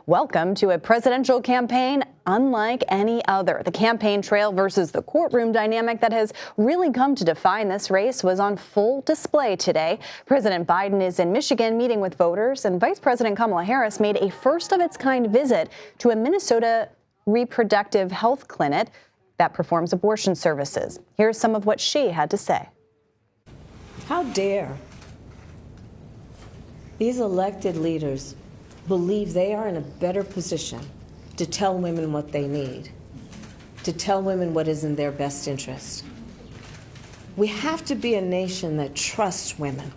Welcome to a presidential campaign unlike any other. The campaign trail versus the courtroom dynamic that has really come to define this race was on full display today. President Biden is in Michigan meeting with voters, and Vice President Kamala Harris made a first-of-its-kind visit to a Minnesota reproductive health clinic that performs abortion services. Here's some of what she had to say. How dare these elected leaders believe they are in a better position to tell women what they need, to tell women what is in their best interest. We have to be a nation that trusts women.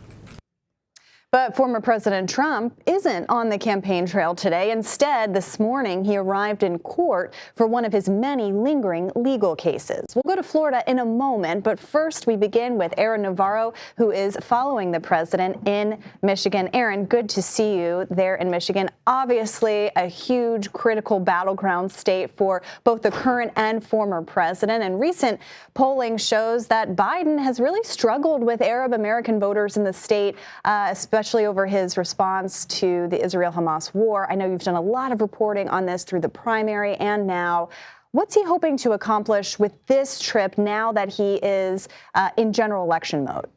But former President Trump isn't on the campaign trail today. Instead, this morning, he arrived in court for one of his many lingering legal cases. We'll go to Florida in a moment, but first we begin with Aaron Navarro, who is following the president in Michigan. Aaron, good to see you there in Michigan. Obviously, a huge, critical battleground state for both the current and former president. And recent polling shows that Biden has really struggled with Arab American voters in the state, especially over his response to the Israel-Hamas war. I know you've done a lot of reporting on this through the primary and now. What's he hoping to accomplish with this trip now that he is in general election mode?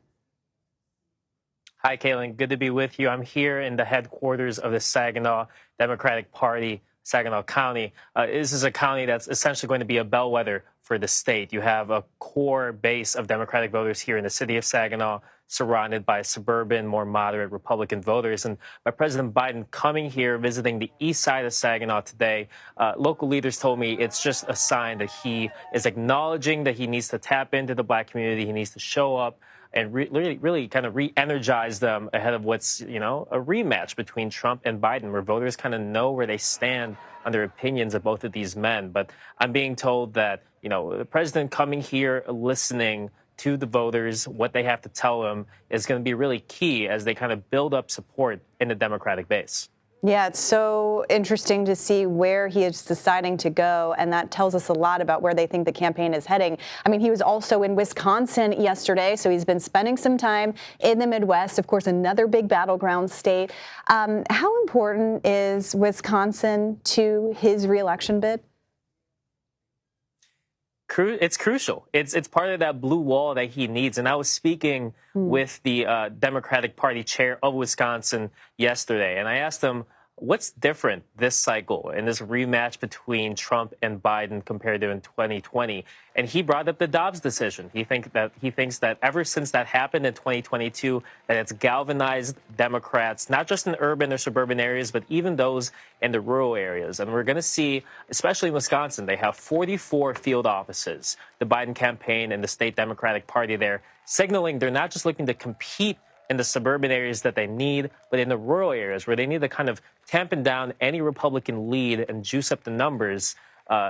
Hi, Kaylin. Good to be with you. I'm here in the headquarters of the Saginaw Democratic Party, Saginaw County. This is a county that's essentially going to be a bellwether for the state. You have a core base of Democratic voters here in the city of Saginaw, surrounded by suburban, more moderate Republican voters. And by President Biden coming here, visiting the east side of Saginaw today, local leaders told me it's just a sign that he is acknowledging that he needs to tap into the Black community. He needs to show up and really kind of re-energize them ahead of what's, a rematch between Trump and Biden, where voters kind of know where they stand on their opinions of both of these men. But I'm being told that, the president coming here, listening to the voters, what they have to tell him is going to be really key as they kind of build up support in the Democratic base. Yeah, it's so interesting to see where he is deciding to go, and that tells us a lot about where they think the campaign is heading. I mean, he was also in Wisconsin yesterday, so he's been spending some time in the Midwest, of course, another big battleground state. How important is Wisconsin to his reelection bid? It's crucial. It's part of that blue wall that he needs. And I was speaking with the Democratic Party chair of Wisconsin yesterday, and I asked him, what's different this cycle in this rematch between Trump and Biden compared to in 2020? And he brought up the Dobbs decision. He thinks that ever since that happened in 2022, that it's galvanized Democrats, not just in urban or suburban areas, but even those in the rural areas. And we're going to see, especially in Wisconsin, they have 44 field offices, the Biden campaign and the state Democratic Party there, signaling they're not just looking to compete in the suburban areas that they need, but in the rural areas where they need to kind of tampen down any Republican lead and juice up the numbers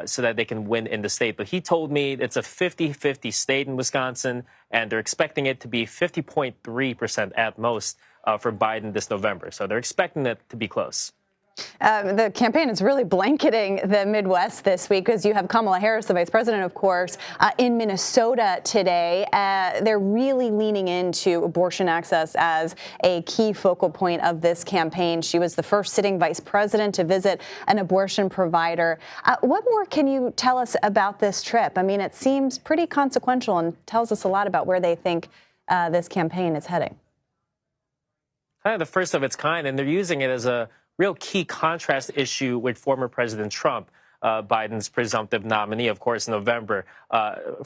so that they can win in the state. But he told me it's a 50-50 state in Wisconsin, and they're expecting it to be 50.3% at most for Biden this November. So they're expecting it to be close. The campaign is really blanketing the Midwest this week because you have Kamala Harris, the vice president, of course, in Minnesota today. They're really leaning into abortion access as a key focal point of this campaign. She was the first sitting vice president to visit an abortion provider. What more can you tell us about this trip? I mean, it seems pretty consequential and tells us a lot about where they think this campaign is heading. Kind of the first of its kind, and they're using it as a real key contrast issue with former President Trump, Biden's presumptive nominee, of course, in November.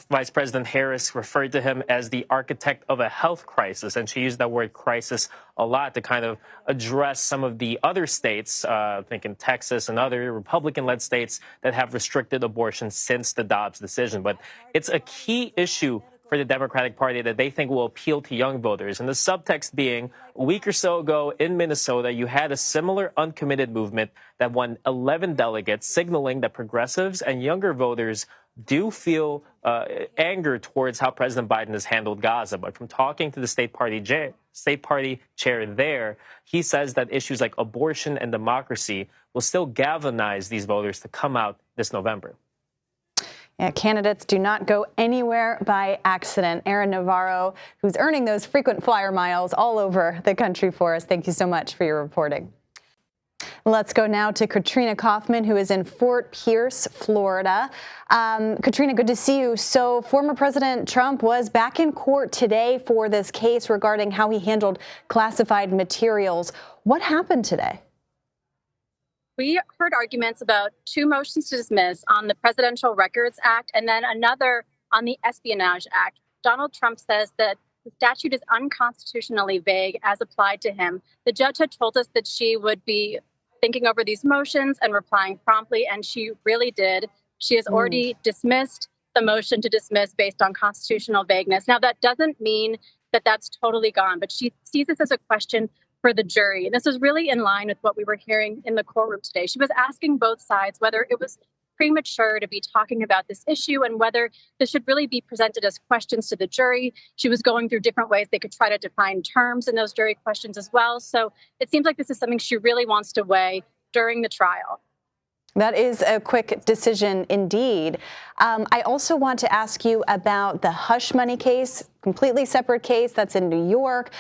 Vice President Harris referred to him as the architect of a health crisis, and she used that word crisis a lot to kind of address some of the other states, thinking Texas and other Republican-led states that have restricted abortion since the Dobbs decision. But it's a key issue for the Democratic Party that they think will appeal to young voters. And the subtext being, a week or so ago in Minnesota, you had a similar uncommitted movement that won 11 delegates, signaling that progressives and younger voters do feel anger towards how President Biden has handled Gaza. But from talking to the state party chair there, he says that issues like abortion and democracy will still galvanize these voters to come out this November. Yeah, candidates do not go anywhere by accident. Aaron Navarro, who's earning those frequent flyer miles all over the country for us, thank you so much for your reporting. Let's go now to Katrina Kaufman, who is in Fort Pierce, Florida. Katrina, good to see you. So former President Trump was back in court today for this case regarding how he handled classified materials. What happened today? We heard arguments about 2 motions to dismiss on the Presidential Records Act and then another on the Espionage Act. Donald Trump says that the statute is unconstitutionally vague as applied to him. The judge had told us that she would be thinking over these motions and replying promptly, and she really did. She has already dismissed the motion to dismiss based on constitutional vagueness. Now, that doesn't mean that that's totally gone, but she sees this as a question for the jury. And this is really in line with what we were hearing in the courtroom today. She was asking both sides whether it was premature to be talking about this issue and whether this should really be presented as questions to the jury. She was going through different ways they could try to define terms in those jury questions as well. So it seems like this is something she really wants to weigh during the trial. That is a quick decision indeed. I also want to ask you about the hush money case, completely separate case that's in New York,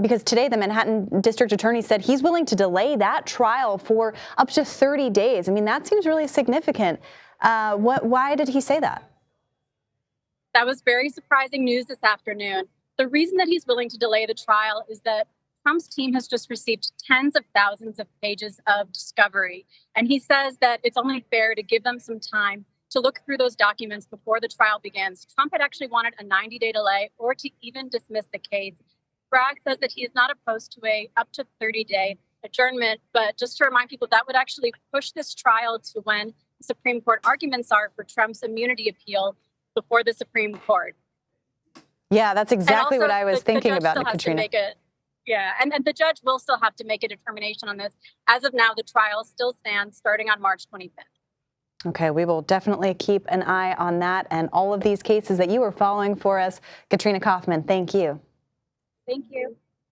because today the Manhattan District Attorney said he's willing to delay that trial for up to 30 days. I mean, that seems really significant. Why did he say that? That was very surprising news this afternoon. The reason that he's willing to delay the trial is that Trump's team has just received tens of thousands of pages of discovery. And he says that it's only fair to give them some time to look through those documents before the trial begins. Trump had actually wanted a 90-day delay or to even dismiss the case. Bragg says that he is not opposed to a up to 30-day adjournment. But just to remind people, that would actually push this trial to when the Supreme Court arguments are for Trump's immunity appeal before the Supreme Court. Yeah, that's exactly what I was thinking about, Katrina. Yeah, and the judge will still have to make a determination on this. As of now, the trial still stands starting on March 25th. Okay, we will definitely keep an eye on that and all of these cases that you are following for us. Katrina Kaufman, thank you. Thank you.